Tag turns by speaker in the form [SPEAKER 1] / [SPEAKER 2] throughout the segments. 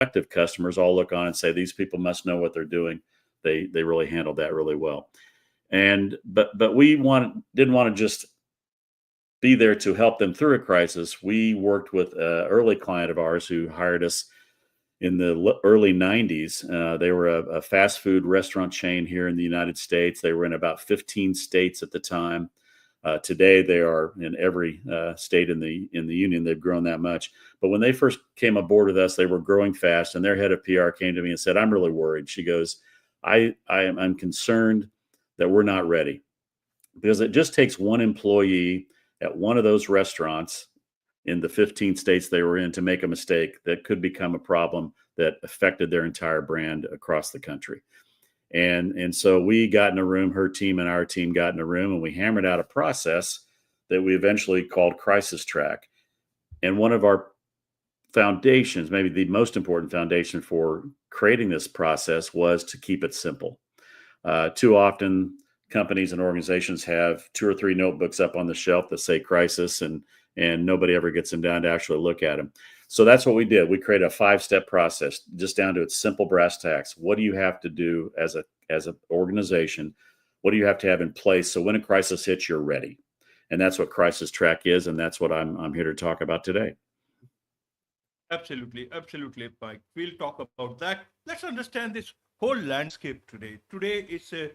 [SPEAKER 1] prospective customers all look on and say, these people must know what they're doing. They really handled that really well. But we didn't want to just be there to help them through a crisis. We worked with an early client of ours who hired us in the early 90s. They were a fast food restaurant chain here in the United States. They were in about 15 states at the time. Today, they are in every state in the union. They've grown that much. But when they first came aboard with us, they were growing fast, and their head of PR came to me and said, "I'm really worried." She goes, I'm concerned that we're not ready, because it just takes one employee at one of those restaurants in the 15 states they were in to make a mistake that could become a problem that affected their entire brand across the country. And so we got in a room, her team and our team got in a room, and we hammered out a process that we eventually called CrisisTrak. And one of our foundations, maybe the most important foundation for creating this process, was to keep it simple. Too often, companies and organizations have 2 or 3 notebooks up on the shelf that say crisis, and nobody ever gets them down to actually look at them. So that's what we did. We created a 5-step process, just down to its simple brass tacks. What do you have to do as an organization? What do you have to have in place so when a crisis hits, you're ready? And that's what CrisisTrak is, and that's what I'm here to talk about today.
[SPEAKER 2] Absolutely, Mike. We'll talk about that. Let's understand this whole landscape today. Today, it's a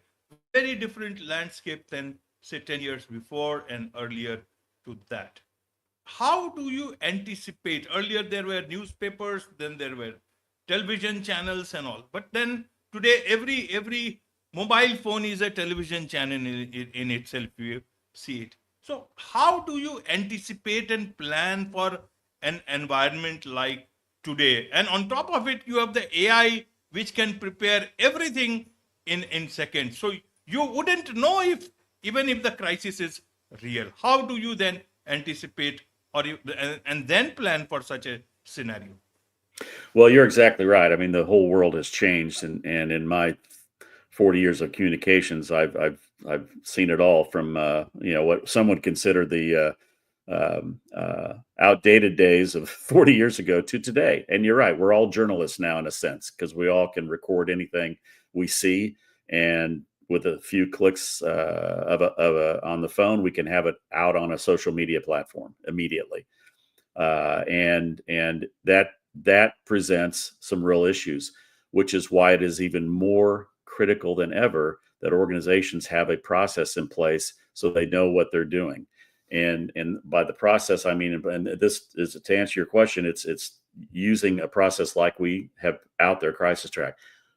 [SPEAKER 2] very different landscape than, say, 10 years before and earlier to that. How do you anticipate? Earlier, there were newspapers, then there were television channels and all. But then today, every mobile phone is a television channel in itself. You see it. So how do you anticipate and plan for an environment like today? And on top of it, you have the AI, which can prepare everything in seconds. So you wouldn't know even if the crisis is real. How do you then anticipate and then plan for such a scenario?
[SPEAKER 1] Well, you're exactly right. I mean, the whole world has changed, and in my 40 years of communications, I've seen it all from what some would consider the outdated days of 40 years ago to today. And you're right, we're all journalists now in a sense, because we all can record anything we see, and with a few clicks on the phone, we can have it out on a social media platform immediately. And that presents some real issues, which is why it is even more critical than ever that organizations have a process in place so they know what they're doing. And by the process, I mean, and this is to answer your question, it's using a process like we have out there, CrisisTrak.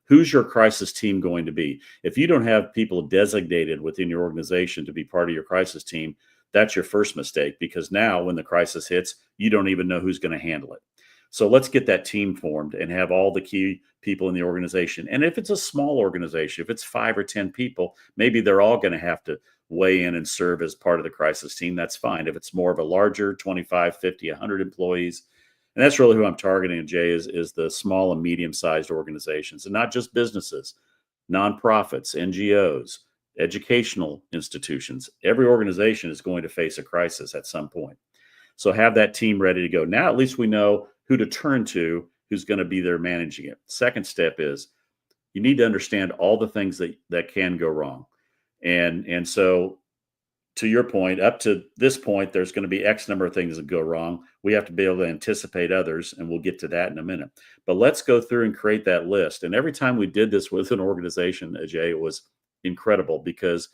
[SPEAKER 1] Who's your crisis team going to be? If you don't have people designated within your organization to be part of your crisis team, that's your first mistake, because now when the crisis hits, you don't even know who's going to handle it. So let's get that team formed and have all the key people in the organization. And if it's a small organization, if it's 5 or 10 people, maybe they're all going to have to weigh in and serve as part of the crisis team. That's fine. If it's more of a larger 25, 50, 100 employees, and that's really who I'm targeting, Jay, is the small and medium-sized organizations, and not just businesses, nonprofits, NGOs, educational institutions. Every organization is going to face a crisis at some point. So have that team ready to go. Now at least we know who to turn to, who's going to be there managing it. Second step is you need to understand all the things that can go wrong. And so to your point, up to this point, there's going to be X number of things that go wrong. We have to be able to anticipate others, and we'll get to that in a minute. But let's go through and create that list. And every time we did this with an organization, Ajay, it was incredible, because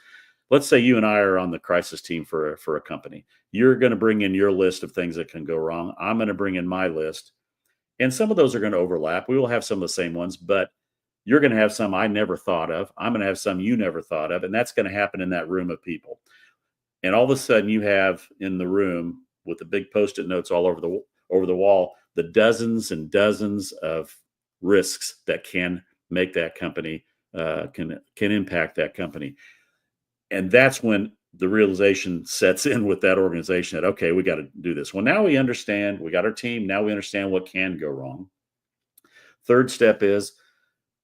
[SPEAKER 1] let's say you and I are on the crisis team for a company. You're going to bring in your list of things that can go wrong. I'm going to bring in my list. And some of those are going to overlap. We will have some of the same ones, but you're going to have some I never thought of. I'm going to have some you never thought of. And that's going to happen in that room of people. And all of a sudden you have in the room with the big Post-it notes all over the wall, the dozens and dozens of risks that can make that company, can impact that company. And that's when the realization sets in with that organization that, okay, we got to do this. Well, now we understand, we got our team. Now we understand what can go wrong. Third step is,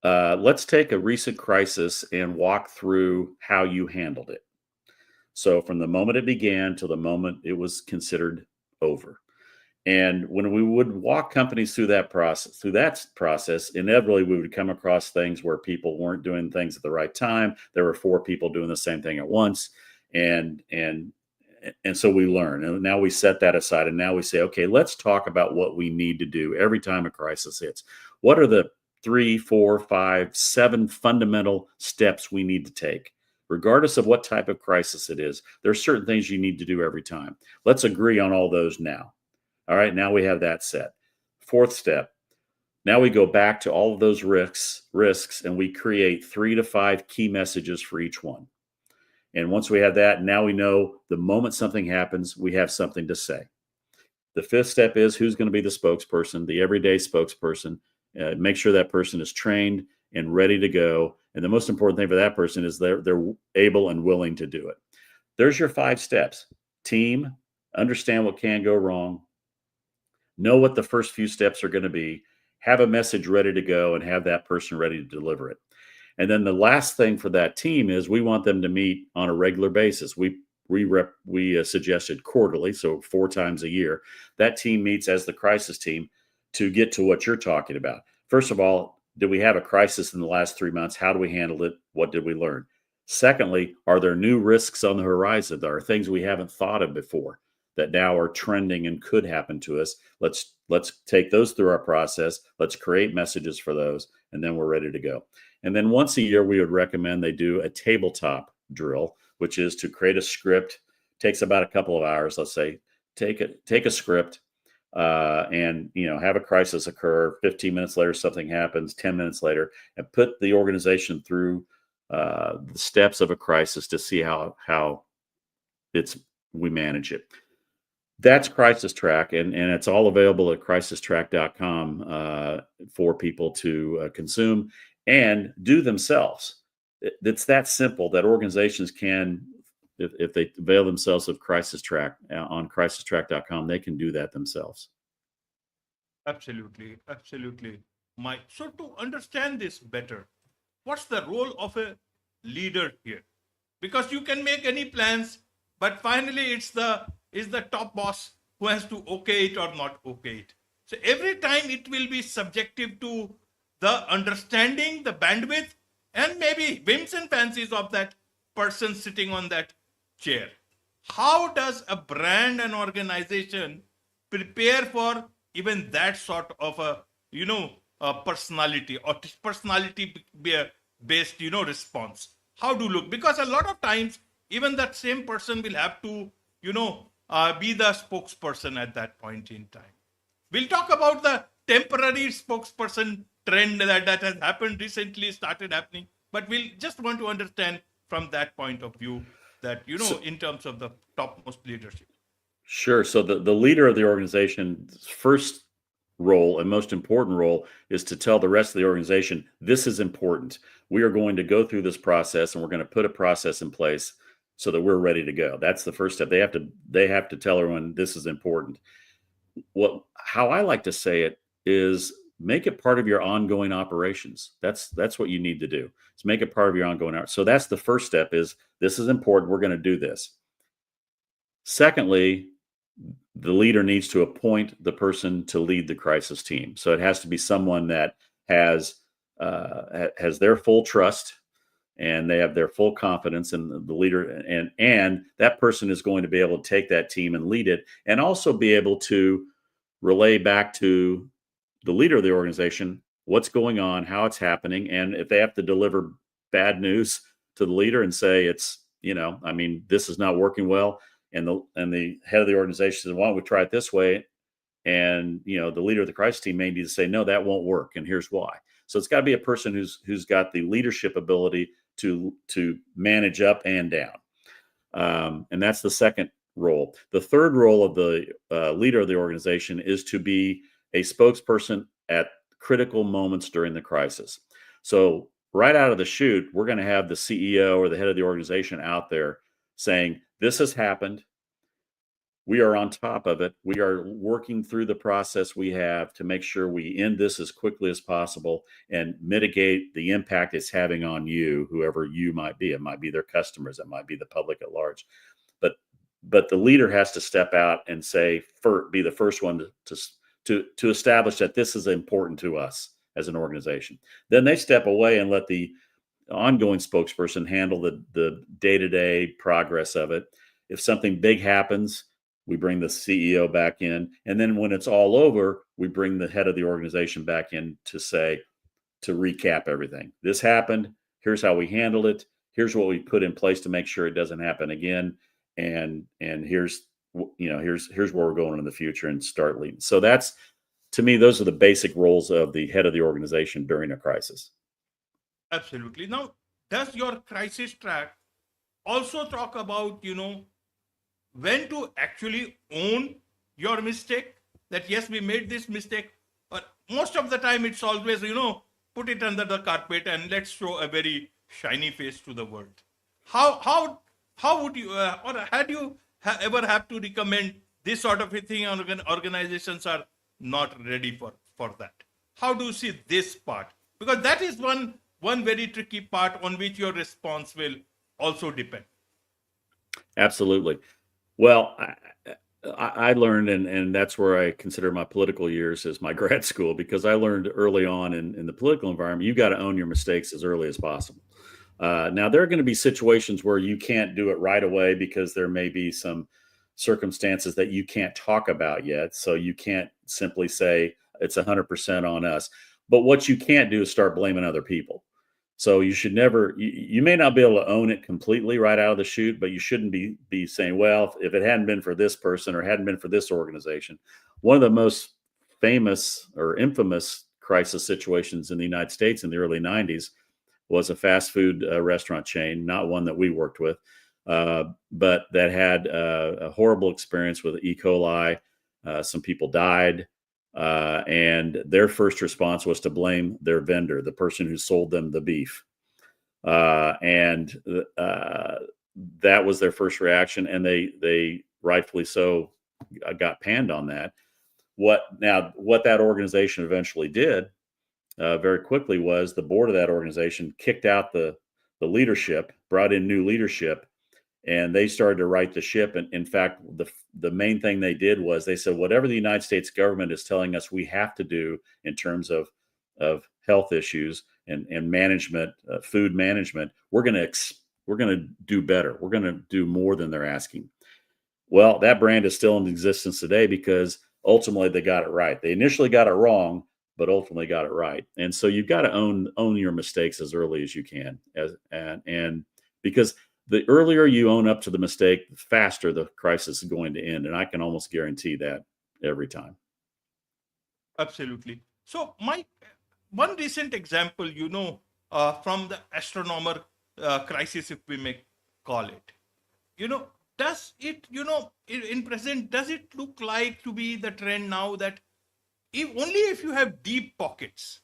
[SPEAKER 1] let's take a recent crisis and walk through how you handled it. So from the moment it began to the moment it was considered over. And when we would walk companies through that process, inevitably we would come across things where people weren't doing things at the right time. There were 4 people doing the same thing at once, and so we learn. And now we set that aside, and now we say, okay, let's talk about what we need to do every time a crisis hits. What are the 3, 4, 5, 7 fundamental steps we need to take? Regardless of what type of crisis it is, there are certain things you need to do every time. Let's agree on all those now. All right, now we have that set. 4th step. Now we go back to all of those risks, and we create 3 to 5 key messages for each one. And once we have that, now we know the moment something happens, we have something to say. The 5th step is who's going to be the spokesperson, the everyday spokesperson. Make sure that person is trained and ready to go. And the most important thing for that person is they're able and willing to do it. There's your 5 steps. Team, understand what can go wrong, know what the first few steps are going to be, have a message ready to go, and have that person ready to deliver it. And then the last thing for that team is we want them to meet on a regular basis. We suggested quarterly, so 4 times a year. That team meets as the crisis team to get to what you're talking about. First of all, did we have a crisis in the last 3 months? How do we handle it? What did we learn? Secondly, are there new risks on the horizon? There are things we haven't thought of before that now are trending and could happen to us. Let's take those through our process. Let's create messages for those, and then we're ready to go. And then once a year, we would recommend they do a tabletop drill, which is to create a script. Takes about a couple of hours. Let's say take a script and have a crisis occur. 15 minutes later, something happens. 10 minutes later, and put the organization through the steps of a crisis to see how we manage it. That's CrisisTrak, and it's all available at CrisisTrak.com for people to consume and do themselves. It's that simple that organizations can, if they avail themselves of CrisisTrak on CrisisTrak.com, they can do that themselves.
[SPEAKER 2] Absolutely, absolutely, Mike. So to understand this better, what's the role of a leader here? Because you can make any plans, but finally it's the top boss who has to okay it or not okay it. So every time it will be subjective to the understanding, the bandwidth, and maybe whims and fancies of that person sitting on that chair. How does a brand and organization prepare for even that sort of a personality or personality based response? How do look? Because a lot of times even that same person will have to be the spokesperson at that point in time. We'll talk about the temporary spokesperson trend that has happened recently, started happening, but we'll just want to understand from that point of view that in terms of the topmost leadership.
[SPEAKER 1] Sure. So the leader of the organization's first role and most important role is to tell the rest of the organization, this is important. We are going to go through this process, and we're going to put a process in place so that we're ready to go. That's the first step. They have to tell everyone this is important. How I like to say it is make it part of your ongoing operations. That's what you need to do. Is make it part of your ongoing. So that's the first step is this is important. We're going to do this. Secondly, the leader needs to appoint the person to lead the crisis team. So it has to be someone that has their full trust and they have their full confidence in the leader, and that person is going to be able to take that team and lead it, and also be able to relay back to the leader of the organization what's going on, how it's happening, and if they have to deliver bad news to the leader and say this is not working well, and the head of the organization says, why don't we try it this way? And the leader of the crisis team may need to say, no, that won't work, and here's why. So it's got to be a person who's got the leadership ability to manage up and down, and that's the second role. The third role of the leader of the organization is to be a spokesperson at critical moments during the crisis. So right out of the chute, we're going to have the CEO or the head of the organization out there saying, this has happened. We are on top of it. We are working through the process we have to make sure we end this as quickly as possible and mitigate the impact it's having on you, whoever you might be. It might be their customers. It might be the public at large. But but the leader has to step out and say, be the first one to establish that this is important to us as an organization. Then they step away and let the ongoing spokesperson handle the day-to-day progress of it. If something big happens, we bring the CEO back in. And then when it's all over, we bring the head of the organization back in to recap everything. This happened. Here's how we handled it. Here's what we put in place to make sure it doesn't happen again. And here's where we're going in the future, and start leading. So that's, to me, those are the basic roles of the head of the organization during a crisis.
[SPEAKER 2] Absolutely. Now, does your CrisisTrak also talk about, when to actually own your mistake? That yes, we made this mistake, but most of the time it's always, put it under the carpet and let's show a very shiny face to the world. How would you, or had you ever have to recommend this sort of a thing? Organizations are not ready for that. How do you see this part? Because that is one very tricky part on which your response will also depend.
[SPEAKER 1] Absolutely. Well, I learned, and that's where I consider my political years as my grad school, because I learned early on in the political environment, you got to own your mistakes as early as possible. Now, there are going to be situations where you can't do it right away because there may be some circumstances that you can't talk about yet. So you can't simply say it's 100% on us. But what you can't do is start blaming other people. So you should never, you may not be able to own it completely right out of the chute, but you shouldn't be saying, well, if it hadn't been for this person or hadn't been for this organization. One of the most famous or infamous crisis situations in the United States in the early 90s was a fast food restaurant chain, not one that we worked with, but that had a horrible experience with E. coli. Some people died. And their first response was to blame their vendor, the person who sold them the beef. And that was their first reaction. And they rightfully so got panned on that. What that organization eventually did very quickly was the board of that organization kicked out the leadership, brought in new leadership, and they started to right the ship. And in fact, the main thing they did was they said, whatever the United States government is telling us we have to do in terms of health issues and management, food management, we're going to do better. We're going to do more than they're asking. Well, that brand is still in existence today because ultimately they got it right. They initially got it wrong, but ultimately got it right. And so you've got to own your mistakes as early as you can, and because the earlier you own up to the mistake, the faster the crisis is going to end. And I can almost guarantee that every time.
[SPEAKER 2] Absolutely. So, Mike, one recent example, from the astronomer crisis, if we may call it, does it, in present, does it look like to be the trend now that if you have deep pockets,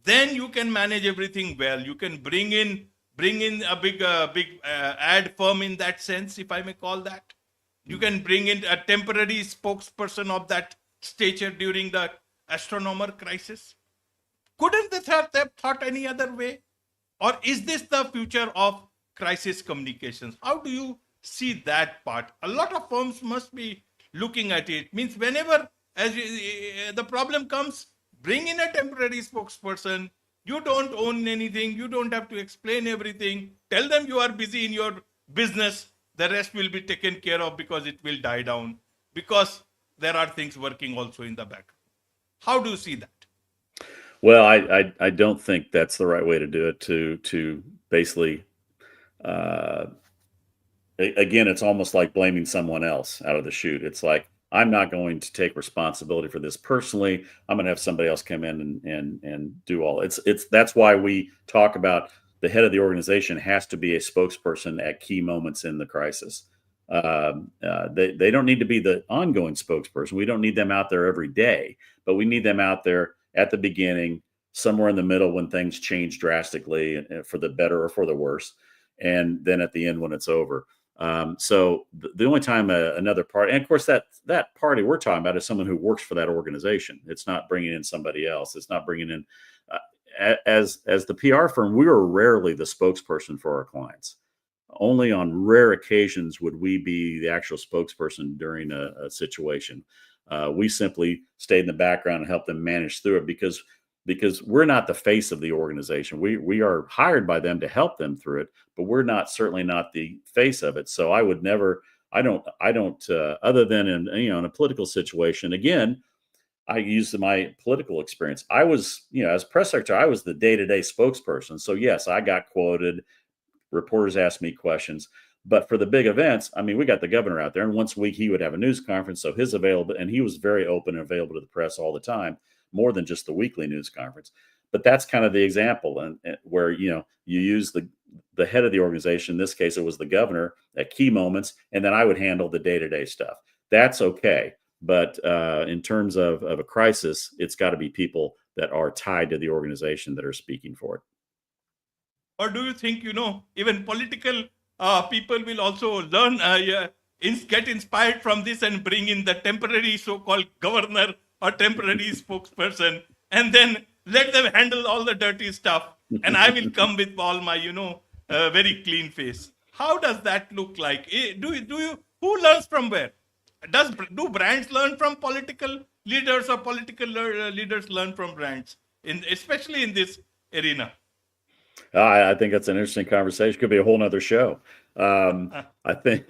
[SPEAKER 2] then you can manage everything well. You can bring in a big ad firm in that sense, if I may call that. You can bring in a temporary spokesperson of that stature during the astronomer crisis. Couldn't they have thought any other way? Or is this the future of crisis communications? How do you see that part? A lot of firms must be looking at it. Means whenever the problem comes, bring in a temporary spokesperson. You don't own anything. You don't have to explain everything. Tell them you are busy in your business. The rest will be taken care of because it will die down. Because there are things working also in the background. How do you see that?
[SPEAKER 1] Well, I don't think that's the right way to do it. To basically, again, it's almost like blaming someone else out of the chute. It's like, I'm not going to take responsibility for this personally. I'm going to have somebody else come in and do all. That's why we talk about the head of the organization has to be a spokesperson at key moments in the crisis. They don't need to be the ongoing spokesperson. We don't need them out there every day, but we need them out there at the beginning, somewhere in the middle when things change drastically for the better or for the worse, and then at the end when it's over. So the only time another party, and of course that party we're talking about is someone who works for that organization. It's not bringing in somebody else. It's not bringing in, as the PR firm, we are rarely the spokesperson for our clients. only on rare occasions would we be the actual spokesperson during a situation. We simply stayed in the background and helped them manage through it because we're not the face of the organization. We are hired by them to help them through it, but we're not certainly not the face of it. So I would never, I don't other than in a political situation. Again, I used my political experience. I was, as press secretary, I was the day-to-day spokesperson. So yes, I got quoted. Reporters asked me questions. But for the big events, I mean, we got the governor out there, and once a week he would have a news conference. So his available, and he was very open and available to the press all the time, more than just the weekly news conference. But that's kind of the example, and where you use the head of the organization. In this case, it was the governor at key moments, and then I would handle the day-to-day stuff. That's okay. But in terms of a crisis, it's got to be people that are tied to the organization that are speaking for it.
[SPEAKER 2] Or do you think, even political people will also learn, get inspired from this and bring in the temporary so-called governor or temporary spokesperson, and then let them handle all the dirty stuff, and I will come with all my, very clean face. How does that look like? Who learns from where? Do brands learn from political leaders, or political leaders learn from brands, especially in this arena?
[SPEAKER 1] I think that's an interesting conversation. Could be a whole nother show. I think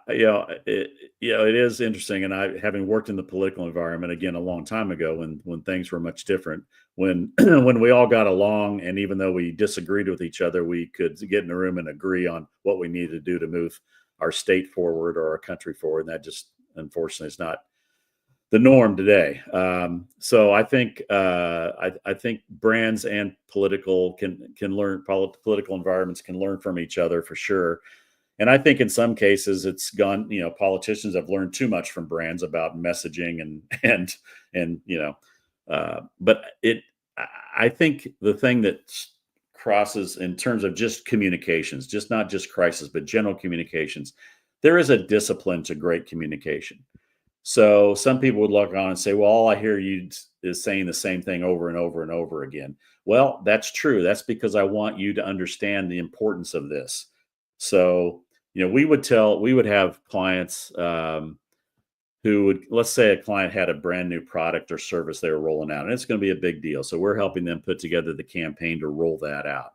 [SPEAKER 1] it is interesting. And I, having worked in the political environment again a long time ago, when things were much different, when when we all got along, and even though we disagreed with each other, we could get in a room and agree on what we needed to do to move our state forward or our country forward. And that just, unfortunately, is not the norm today. So I think I think brands and political can learn. Political environments can learn from each other for sure. And I think in some cases it's gone. Politicians have learned too much from brands about messaging and But I think the thing that crosses in terms of just communications, just not just crisis, but general communications, there is a discipline to great communication. So some people would look on and say, well, all I hear you is saying the same thing over and over and over again. Well, that's true. That's because I want you to understand the importance of this. So, we would have clients who would, let's say a client had a brand new product or service they were rolling out, and it's going to be a big deal. So we're helping them put together the campaign to roll that out.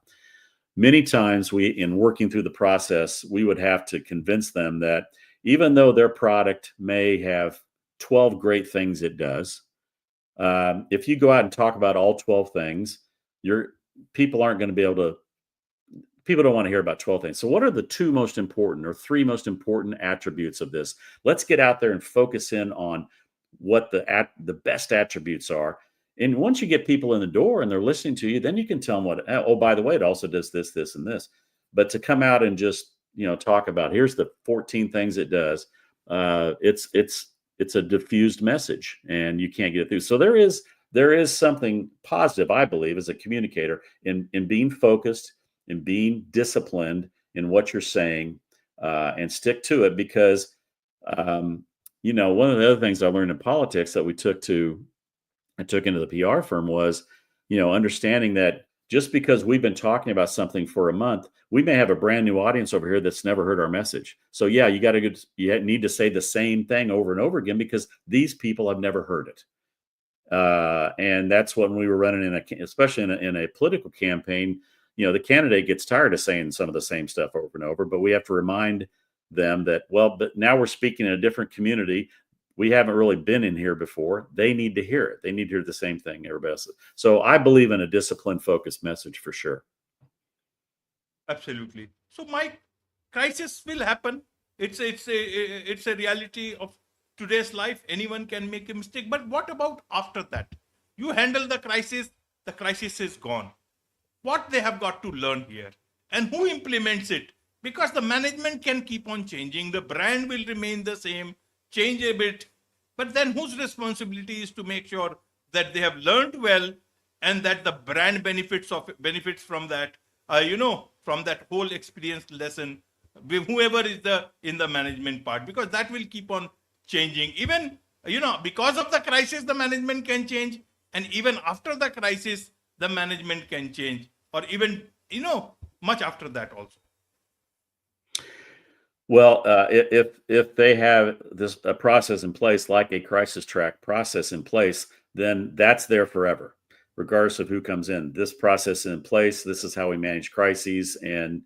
[SPEAKER 1] Many times in working through the process, we would have to convince them that even though their product may have 12 great things it does, if you go out and talk about all 12 things, people aren't going to be able to. People don't want to hear about 12 things. So what are the two most important or three most important attributes of this? Let's get out there and focus in on what the best attributes are. And once you get people in the door and they're listening to you, then you can tell them by the way, it also does this, this, and this. But to come out and just talk about here's the 14 things it does, it's a diffused message and you can't get it through. So there is something positive, I believe, as a communicator in being focused, in being disciplined in what you're saying, and stick to it. Because one of the other things I learned in politics that I took into the PR firm was understanding that just because we've been talking about something for a month, we may have a brand new audience over here that's never heard our message. So yeah, you need to say the same thing over and over again because these people have never heard it. And that's when we were running especially in a political campaign, the candidate gets tired of saying some of the same stuff over and over, but we have to remind them that, but now we're speaking in a different community. We haven't really been in here before. They need to hear it. They need to hear the same thing everybody else. So I believe in a disciplined, focused message for sure.
[SPEAKER 2] Absolutely. So, Mike, crisis will happen. It's a reality of today's life. Anyone can make a mistake. But what about after that? You handle the crisis is gone. What they have got to learn here, and who implements it? Because the management can keep on changing. The brand will remain the same, change a bit. But then whose responsibility is to make sure that they have learned well and that the brand benefits from that, from that whole experience lesson, with whoever is in the management part, because that will keep on changing. Even, because of the crisis, the management can change. And even after the crisis, the management can change, or even, much after that also.
[SPEAKER 1] Well, if they have a process in place, like a CrisisTrak process in place, then that's there forever, regardless of who comes in. This process is in place. This is how we manage crises, and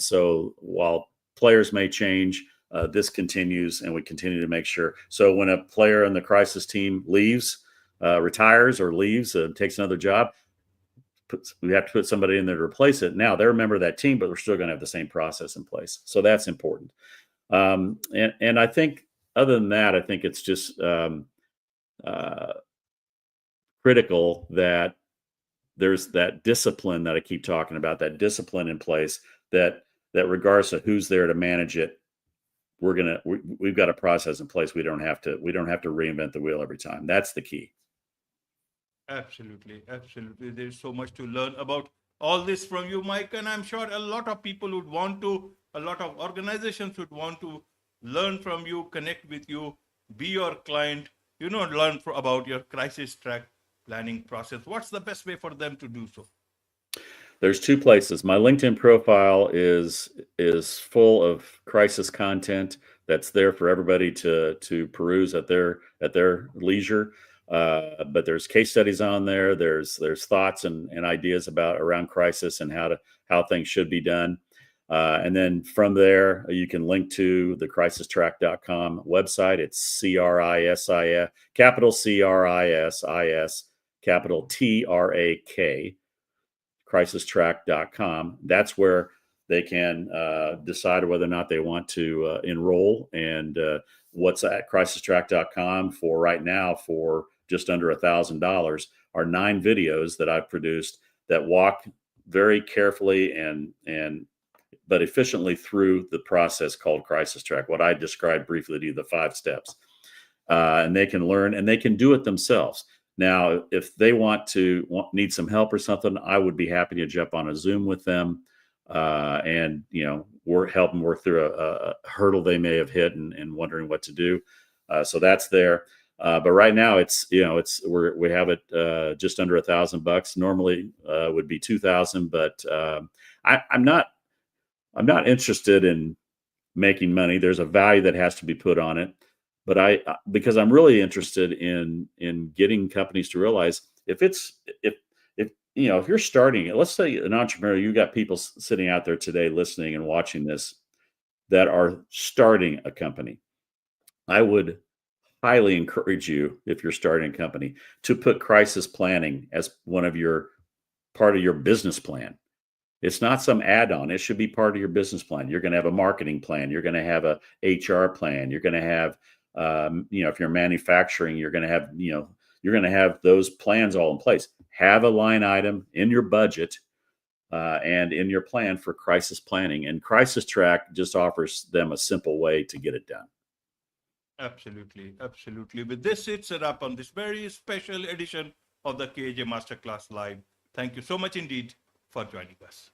[SPEAKER 1] so while players may change, this continues, and we continue to make sure. So when a player in the crisis team leaves, retires, or leaves, takes another job, we have to put somebody in there to replace it. Now they're a member of that team, but we're still going to have the same process in place. So that's important. And I think other than that, I think it's just uh, critical that there's that discipline that I keep talking about, that discipline in place that regardless of who's there to manage it, we've got a process in place. We don't have to reinvent the wheel every time. That's the key.
[SPEAKER 2] Absolutely, absolutely. There's so much to learn about all this from you, Mike, and I'm sure a lot of people would want to, a lot of organizations would want to learn from you, connect with you, be your client, learn about your CrisisTrak planning process. What's the best way for them to do so?
[SPEAKER 1] There's two places. My LinkedIn profile is full of crisis content that's there for everybody to peruse at their leisure. But there's case studies on there. There's thoughts and ideas around crisis and how things should be done. And then from there, you can link to the CrisisTrak.com website. It's CRISIS, capital CRISIS, capital TRAK, CrisisTrak.com. That's where they can decide whether or not they want to enroll. And what's at CrisisTrak.com for right now, for just under $1,000, are 9 videos that I've produced that walk very carefully but efficiently through the process called CrisisTrak, what I described briefly to you, the 5 steps. And they can learn and they can do it themselves. Now, if they need some help or something, I would be happy to jump on a Zoom with them and help them work through a hurdle they may have hit and wondering what to do. So that's there. But right now we have it just under $1,000. Normally would be 2,000, but I'm not interested in making money. There's a value that has to be put on it. But because I'm really interested in getting companies to realize if you're starting, let's say an entrepreneur, you got people sitting out there today listening and watching this that are starting a company. I would highly encourage you, if you're starting a company, to put crisis planning as part of your business plan. It's not some add-on. It should be part of your business plan. You're going to have a marketing plan. You're going to have a HR plan. You're going to have, if you're manufacturing, you're going to have those plans all in place. Have a line item in your budget and in your plan for crisis planning. And CrisisTrak just offers them a simple way to get it done.
[SPEAKER 2] Absolutely, absolutely. With this, it's a wrap on this very special edition of the KJ Masterclass Live. Thank you so much indeed for joining us.